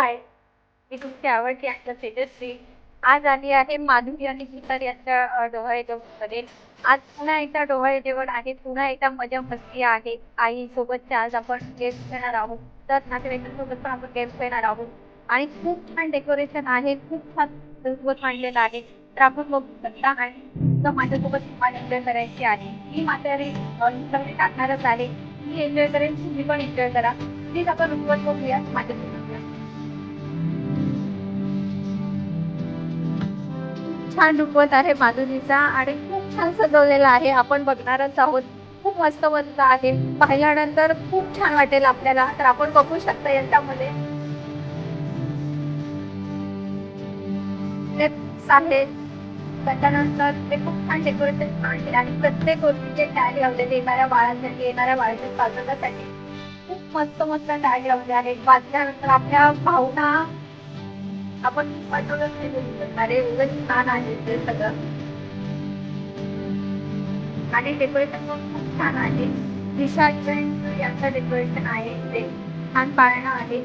हाय, मी तुमची आवडती ॲक्टर तेजश्री. आज आली आहे माधुरी आणि गीतार यांच्या डोहाळे जेवणमध्ये. आज पुन्हा एकदा डोहाळे जेवण आहे, पुन्हा एकदा मजा मस्ती आहे. आईसोबतचे आज आपण गेम्स खेळणार आहोत. तर नातेवाईकांसोबत पण आपण गेम्स खेळणार आहोत. आणि खूप छान डेकोरेशन आहे, खूप छान सजवट मांडलेलं आहे. तर आपण बघू शकता आणि तर माझ्यासोबत तुम्हाला एन्जॉय करायची आहे. मी म्हातारी सगळे टाकणारच आहे. मी एन्जॉय करेन, तुम्ही पण एन्जॉय करा. प्लीज आपण रुखवत बघूया माझ्यासोबत. छान रुखवत आहे माधुरीचा आणि खूप छान सजवलेला आहे. आपण बघणारच आहोत. खूप मस्त मस्त आहे. पाहिल्यानंतर खूप छान वाटेल आपल्याला. तर आपण बघू शकता याच्यामध्ये स्टेप्स आहेत. त्याच्यानंतर ते खूप छान डेकोरेशन आहे आणि प्रत्येक गोष्टीचे टॅग लावलेले येणाऱ्या बाळांसाठी, येणाऱ्या बाळाच्या स्वागतासाठी खूप मस्त मस्त टॅग लावले आहेत. वाचल्यानंतर आपल्या भावना आपण पाठवलंच नाही बोलू शकणार. एवढं छान आहे ते सगळं. आणि डेकोरेशन पण खूप छान आहे. दिशा इव्हेंट यांचं डेकोरेशन आहे ते छान पाळणं आहे.